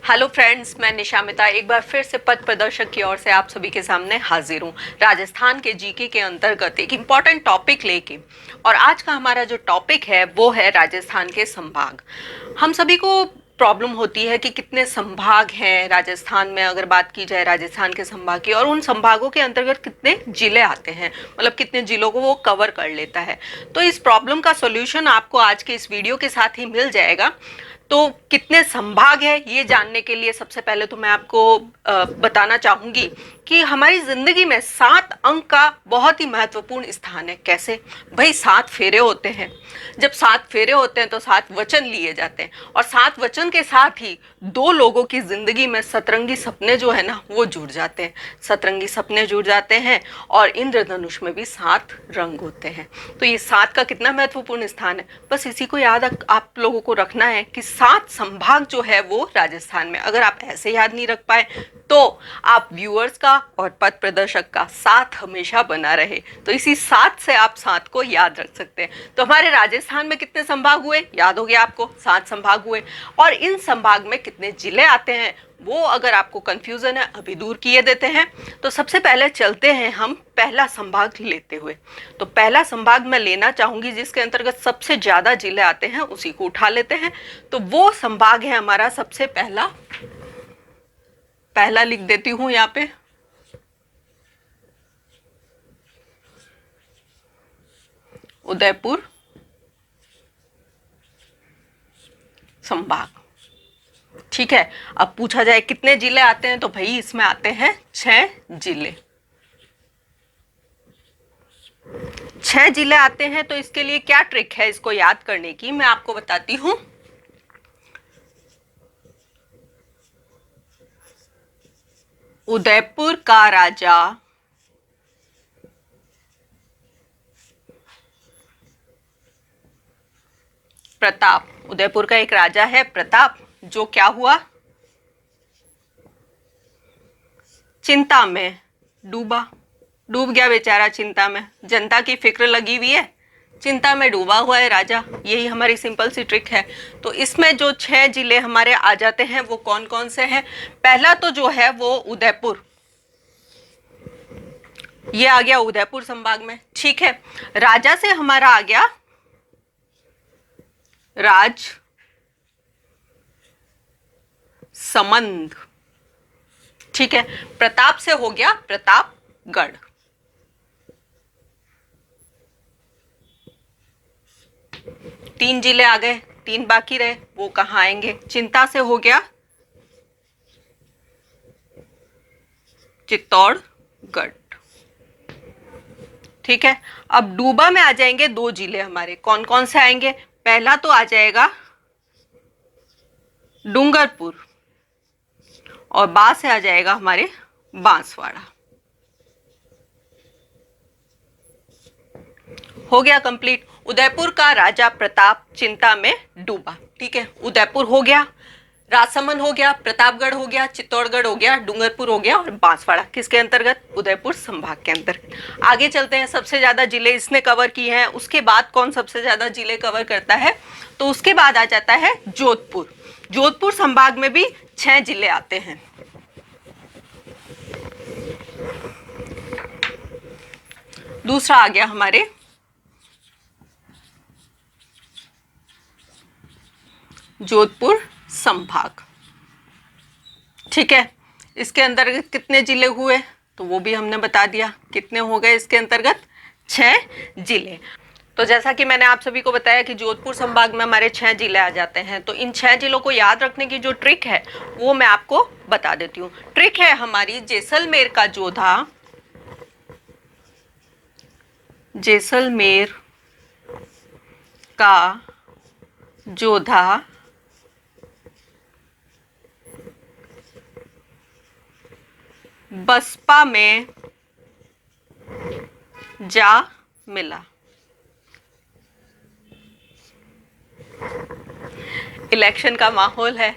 Hello friends, मैं निशामिता एक बार फिर से पथ प्रदर्शक की ओर से आप सभी के सामने हाजिर हूँ राजस्थान के जीके के अंतर्गत एक इम्पॉर्टेंट टॉपिक लेके। और आज का हमारा जो टॉपिक है वो है राजस्थान के संभाग। हम सभी को प्रॉब्लम होती है कि कितने संभाग हैं राजस्थान में, अगर बात की जाए राजस्थान के संभाग की, और उन संभागों के अंतर्गत कितने जिले आते हैं, मतलब कितने जिलों को वो कवर कर लेता है। तो इस प्रॉब्लम का सॉल्यूशन आपको आज के इस वीडियो के साथ ही मिल जाएगा। तो कितने संभाग है ये जानने के लिए सबसे पहले तो मैं आपको बताना चाहूंगी कि हमारी जिंदगी में 7 अंक का बहुत ही महत्वपूर्ण स्थान है। कैसे भाई? 7 फेरे होते हैं। जब 7 फेरे होते हैं तो 7 वचन लिए जाते हैं, और 7 वचन के साथ ही 2 लोगों की जिंदगी में सतरंगी सपने जो है ना वो जुड़ जाते हैं। सतरंगी सपने जुड़ जाते हैं और इंद्रधनुष में भी 7 रंग होते हैं। तो ये 7 का कितना महत्वपूर्ण स्थान है, बस इसी को याद आप लोगों को रखना है कि 7 संभाग जो है वो राजस्थान में। अगर आप ऐसे याद नहीं रख पाए तो आप व्यूअर्स का और पथ प्रदर्शक का साथ हमेशा बना रहे, तो इसी 7 से आप 7 को याद रख सकते हैं। तो हमारे राजस्थान में कितने संभाग हुए, याद हो गया आपको? 7 संभाग हुए। और इन संभाग में कितने जिले आते हैं वो अगर आपको कंफ्यूजन है अभी दूर किए देते हैं। तो सबसे पहले चलते हैं हम पहला संभाग लेते हुए। तो पहला संभाग मैं लेना चाहूंगी जिसके अंतर्गत सबसे ज्यादा जिले आते हैं, उसी को उठा लेते हैं। तो वो संभाग है हमारा सबसे पहला, पहला लिख देती हूं यहां पे, उदयपुर संभाग। ठीक है। अब पूछा जाए कितने जिले आते हैं, तो भाई इसमें आते हैं 6 जिले। 6 जिले आते हैं। तो इसके लिए क्या ट्रिक है इसको याद करने की, मैं आपको बताती हूं। उदयपुर का राजा प्रताप, उदयपुर का एक राजा है प्रताप, जो क्या हुआ, चिंता में डूब गया बेचारा। चिंता में, जनता की फिक्र लगी हुई है, चिंता में डूबा हुआ है राजा। यही हमारी सिंपल सी ट्रिक है। तो इसमें जो 6 जिले हमारे आ जाते हैं वो कौन कौन से हैं? पहला तो जो है वो उदयपुर, ये आ गया उदयपुर संभाग में। ठीक है। राजा से हमारा आ गया राज समंद। ठीक है। प्रताप से हो गया प्रतापगढ़। तीन जिले आ गए, 3 बाकी रहे, वो कहां आएंगे? चिंता से हो गया चित्तौड़गढ़। ठीक है। अब डूबा में आ जाएंगे 2 जिले हमारे, कौन कौन से आएंगे? पहला तो आ जाएगा डूंगरपुर, और बा से आ जाएगा हमारे बांसवाड़ा। हो गया कंप्लीट। उदयपुर का राजा प्रताप चिंता में डूबा। ठीक है। उदयपुर हो गया, राजसमंद हो गया, प्रतापगढ़ हो गया, चित्तौड़गढ़ हो गया, डूंगरपुर हो गया, और बांसवाड़ा किसके अंतर्गत? उदयपुर संभाग के अंतर्गत। आगे चलते हैं। सबसे ज्यादा जिले इसने कवर किए हैं। उसके बाद कौन सबसे ज्यादा जिले कवर करता है? तो उसके बाद आ जाता है जोधपुर। जोधपुर संभाग में भी 6 जिले आते हैं। दूसरा आ गया हमारे जोधपुर संभाग। ठीक है। इसके अंतर्गत कितने जिले हुए तो वो भी हमने बता दिया। कितने हो गए इसके अंतर्गत? 6 जिले। तो जैसा कि मैंने आप सभी को बताया कि जोधपुर संभाग में हमारे 6 जिले आ जाते हैं। तो इन 6 जिलों को याद रखने की जो ट्रिक है वो मैं आपको बता देती हूँ। ट्रिक है हमारी जैसलमेर का जोधा, जैसलमेर का जोधा बसपा में जा मिला। इलेक्शन का माहौल है,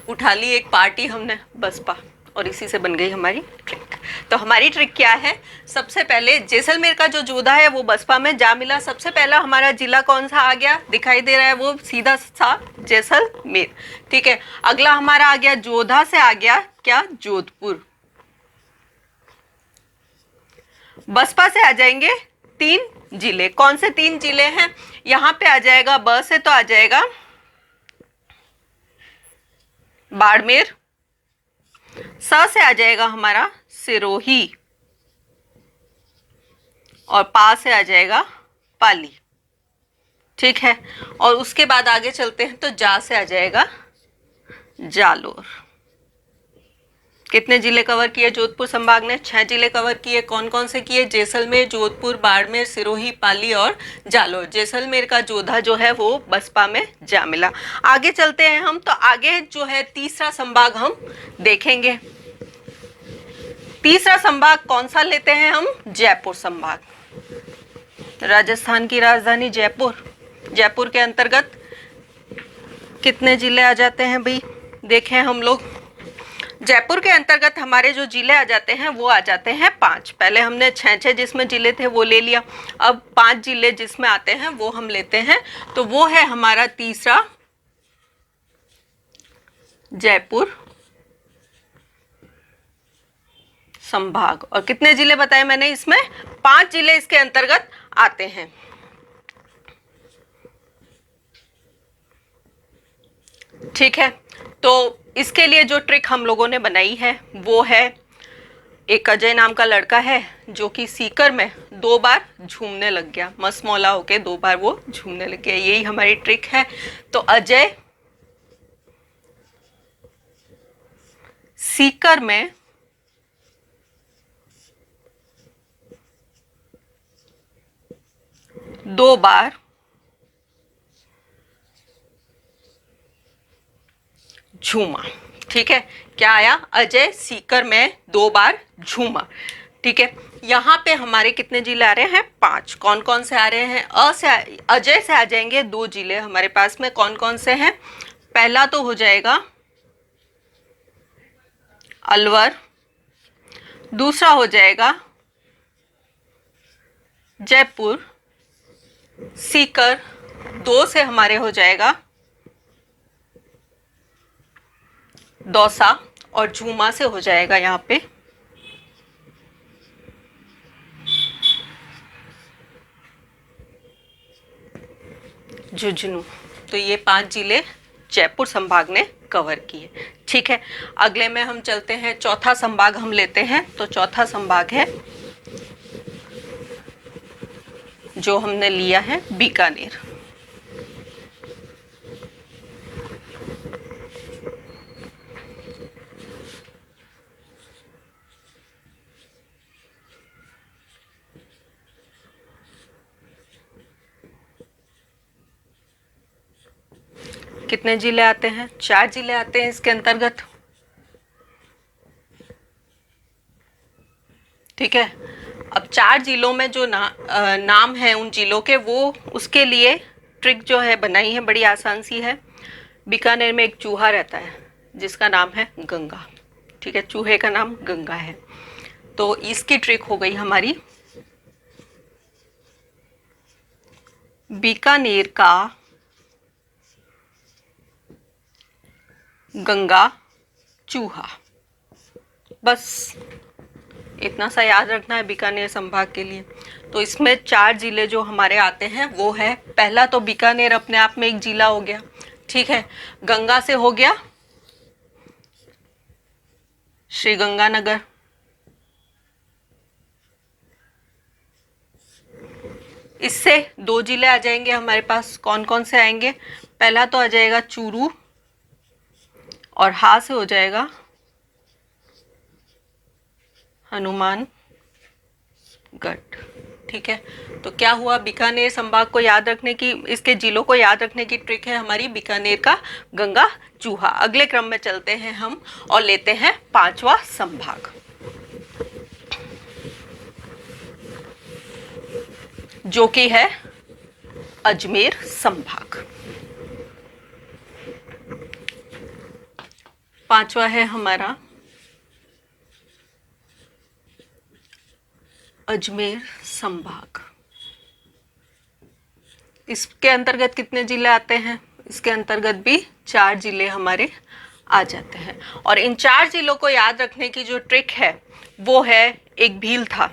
उठा ली एक पार्टी हमने बसपा, और इसी से बन गई हमारी ट्रिक। तो हमारी ट्रिक क्या है, सबसे पहले जैसलमेर का जो जोधा है वो बसपा में जा मिला। सबसे पहला हमारा जिला कौन सा आ गया, दिखाई दे रहा है वो सीधा सा जैसलमेर। ठीक है, अगला हमारा आ गया जोधा से आ गया क्या, जोधपुर। बसपा से आ जाएंगे 3 जिले, कौन से 3 जिले हैं, यहां पे आ जाएगा ब से तो आ जाएगा बाड़मेर, स से आ जाएगा हमारा सिरोही, और पा से आ जाएगा पाली। ठीक है, और उसके बाद आगे चलते हैं तो जा से आ जाएगा जालोर। कितने जिले कवर किए जोधपुर संभाग ने, 6 जिले कवर किए। कौन कौन से किए, जैसलमेर, जोधपुर, बाड़मेर, सिरोही, पाली और जालोर। जैसलमेर का जोधा जो है वो बसपा में जा मिला। आगे चलते हैं हम, तो आगे जो है तीसरा संभाग हम देखेंगे। तीसरा संभाग कौन सा लेते हैं हम, जयपुर संभाग। राजस्थान की राजधानी जयपुर, जयपुर के अंतर्गत कितने जिले आ जाते हैं भाई, देखें हम लोग। जयपुर के अंतर्गत हमारे जो जिले आ जाते हैं वो आ जाते हैं 5। पहले हमने 6 जिसमें जिले थे वो ले लिया, अब 5 जिले जिसमें आते हैं वो हम लेते हैं। तो वो है हमारा तीसरा जयपुर संभाग। और कितने जिले बताए मैंने, इसमें 5 जिले इसके अंतर्गत आते हैं। ठीक है, तो इसके लिए जो ट्रिक हम लोगों ने बनाई है वो है, एक अजय नाम का लड़का है जो कि सीकर में 2 बार झूमने लग गया, मस्त मौला होके 2 बार वो झूमने लग गया, यही हमारी ट्रिक है। तो अजय सीकर में 2 बार झूमा। ठीक है, क्या आया, अजय सीकर में 2 बार झूमा। ठीक है, यहाँ पे हमारे कितने जिले आ रहे हैं, 5। कौन कौन से आ रहे हैं, अजय से आ जाएंगे 2 जिले हमारे पास में। कौन कौन से हैं, पहला तो हो जाएगा अलवर, दूसरा हो जाएगा जयपुर, सीकर 2 से हमारे हो जाएगा दौसा, और झूमा से हो जाएगा यहाँ पे झुंझुनू। तो ये 5 जिले जयपुर संभाग ने कवर किए। ठीक है, अगले में हम चलते हैं, चौथा संभाग हम लेते हैं। तो चौथा संभाग है जो हमने लिया है बीकानेर। कितने जिले आते हैं, 4 जिले आते हैं इसके अंतर्गत। ठीक है, अब 4 जिलों में जो नाम है उन जिलों के, वो उसके लिए ट्रिक जो है बनाई है, बड़ी आसान सी है। बीकानेर में एक चूहा रहता है जिसका नाम है गंगा। ठीक है, चूहे का नाम गंगा है। तो इसकी ट्रिक हो गई हमारी, बीकानेर का गंगा चूहा। बस इतना सा याद रखना है बीकानेर संभाग के लिए। तो इसमें 4 जिले जो हमारे आते हैं वो है, पहला तो बीकानेर अपने आप में एक जिला हो गया। ठीक है, गंगा से हो गया श्रीगंगानगर, इससे 2 जिले आ जाएंगे हमारे पास। कौन कौन से आएंगे, पहला तो आ जाएगा चूरू, और हा से हो जाएगा हनुमानगढ़। ठीक है, तो क्या हुआ, बीकानेर संभाग को याद रखने की, इसके जिलों को याद रखने की ट्रिक है हमारी बीकानेर का गंगा चूहा। अगले क्रम में चलते हैं हम और लेते हैं 5वां संभाग, जो कि है अजमेर संभाग। 5वां है हमारा अजमेर संभाग। इसके अंतर्गत कितने जिले आते हैं? इसके अंतर्गत भी 4 जिले हमारे आ जाते हैं। और इन 4 जिलों को याद रखने की जो ट्रिक है वो है, एक भील था,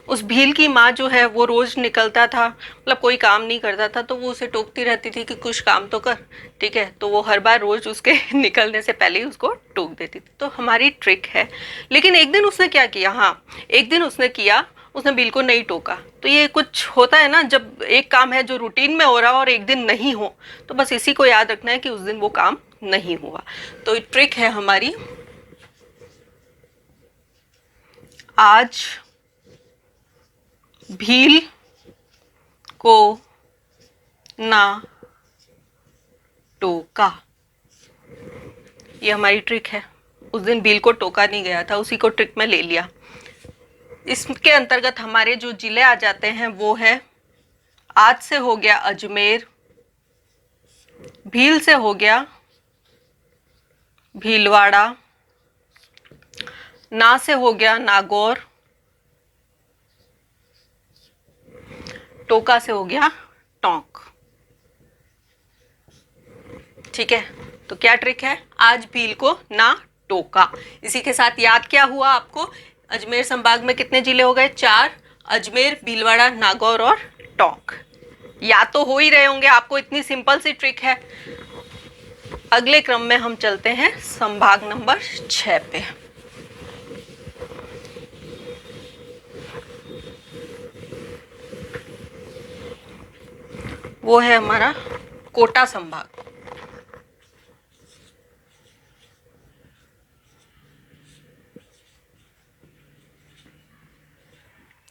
उस भील की माँ जो है वो रोज निकलता था, मतलब कोई काम नहीं करता था तो वो उसे टोकती रहती थी कि कुछ काम तो कर, ठीक है। तो वो हर बार रोज उसके निकलने से पहले ही उसको टोक देती थी। तो हमारी ट्रिक है। लेकिन एक दिन उसने क्या किया, हाँ एक दिन उसने किया, उसने भील को नहीं टोका। तो ये कुछ होता है ना, जब एक काम है जो रूटीन में हो रहा हो और एक दिन नहीं हो, तो बस इसी को याद रखना है कि उस दिन वो काम नहीं हुआ। तो ट्रिक है हमारी, आज भील को ना टोका। ये हमारी ट्रिक है। उस दिन भील को टोका नहीं गया था, उसी को ट्रिक में ले लिया। इसके अंतर्गत हमारे जो जिले आ जाते हैं वो है, आज से हो गया अजमेर, भील से हो गया भीलवाड़ा, ना से हो गया नागौर, टोका से हो गया टोंक। ठीक है, तो क्या ट्रिक है, आज भील को ना टोका। इसी के साथ याद क्या हुआ आपको, अजमेर संभाग में कितने जिले हो गए? 4, अजमेर, भीलवाड़ा, नागौर और टोंक। याद तो हो ही रहे होंगे आपको, इतनी सिंपल सी ट्रिक है। अगले क्रम में हम चलते हैं संभाग नंबर 6 पे। वो है हमारा कोटा संभाग।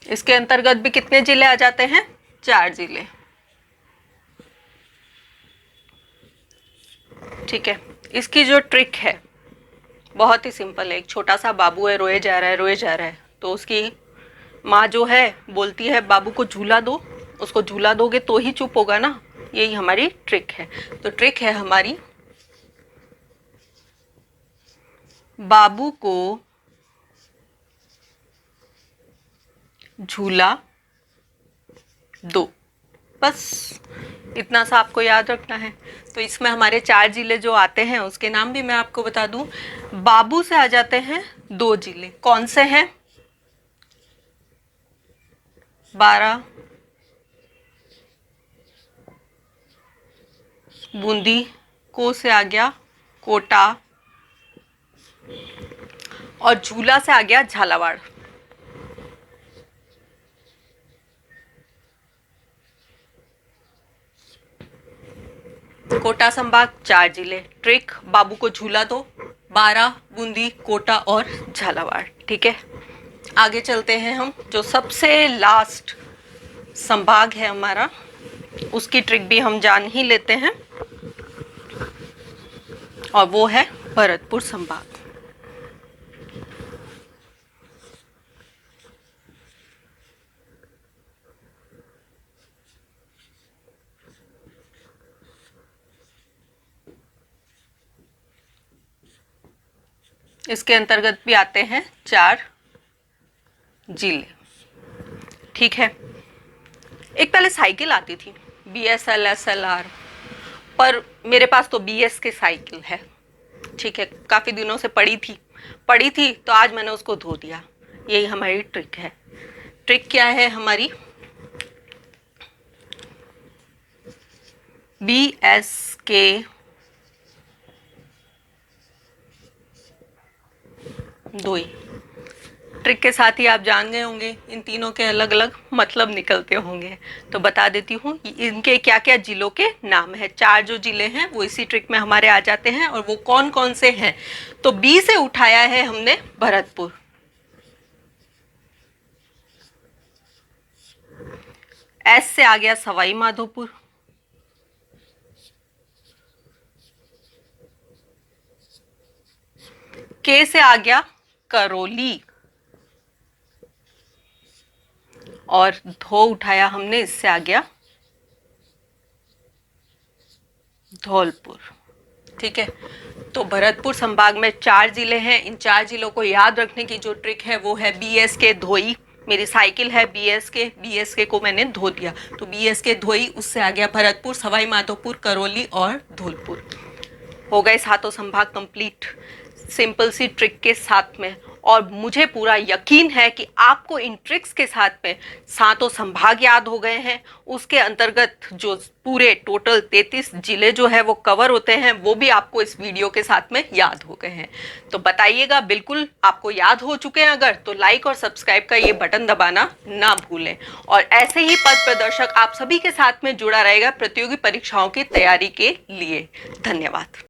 इसके अंतर्गत भी कितने जिले आ जाते हैं? 4 जिले। ठीक है, इसकी जो ट्रिक है बहुत ही सिंपल है। एक छोटा सा बाबू है, रोए जा रहा है, रोए जा रहा है। तो उसकी माँ जो है बोलती है बाबू को झूला दो, उसको झूला दोगे तो ही चुप होगा ना। यही हमारी ट्रिक है। तो ट्रिक है हमारी, बाबू को झूला दो। बस इतना सा आपको याद रखना है। तो इसमें हमारे 4 जिले जो आते हैं उसके नाम भी मैं आपको बता दूं। बाबू से आ जाते हैं 2 जिले, कौन से हैं? 12, बूंदी, को से आ गया कोटा, और झूला से आ गया झालावाड़। कोटा संभाग 4 जिले, ट्रिक बाबू को झूला दो, 12, बूंदी, कोटा और झालावाड़। ठीक है, आगे चलते हैं हम। जो सबसे लास्ट संभाग है हमारा, उसकी ट्रिक भी हम जान ही लेते हैं, और वो है भरतपुर संभाग। इसके अंतर्गत भी आते हैं 4 जिले। ठीक है, एक पहले साइकिल आती थी BSL SLR, पर मेरे पास तो BS की साइकिल है। ठीक है, काफ़ी दिनों से पड़ी थी तो आज मैंने उसको धो दिया। यही हमारी ट्रिक है। ट्रिक क्या है हमारी, BS के दोई। ट्रिक के साथ ही आप जान गए होंगे इन तीनों के अलग अलग मतलब निकलते होंगे। तो बता देती हूँ इनके क्या क्या जिलों के नाम है। 4 जो जिले हैं वो इसी ट्रिक में हमारे आ जाते हैं, और वो कौन कौन से हैं। तो B से उठाया है हमने भरतपुर, S से आ गया सवाई माधोपुर, K से आ गया करौली, और धो उठाया हमने, इससे आ गया धौलपुर। ठीक है, तो भरतपुर संभाग में 4 जिले हैं। इन 4 जिलों को याद रखने की जो ट्रिक है वो है BS के धोई, मेरी साइकिल है बीएसके को मैंने धो दिया, तो बीएसके धोई, उससे आ गया भरतपुर, सवाई माधोपुर, करौली और धौलपुर। हो गए सातों संभाग कंप्लीट सिंपल सी ट्रिक के साथ में। और मुझे पूरा यकीन है कि आपको इन ट्रिक्स के साथ में सातों संभाग याद हो गए हैं। उसके अंतर्गत जो पूरे टोटल 33 जिले जो है वो कवर होते हैं, वो भी आपको इस वीडियो के साथ में याद हो गए हैं। तो बताइएगा, बिल्कुल आपको याद हो चुके हैं अगर, तो लाइक और सब्सक्राइब का ये बटन दबाना ना भूलें। और ऐसे ही पथ प्रदर्शक आप सभी के साथ में जुड़ा रहेगा प्रतियोगी परीक्षाओं की तैयारी के लिए। धन्यवाद।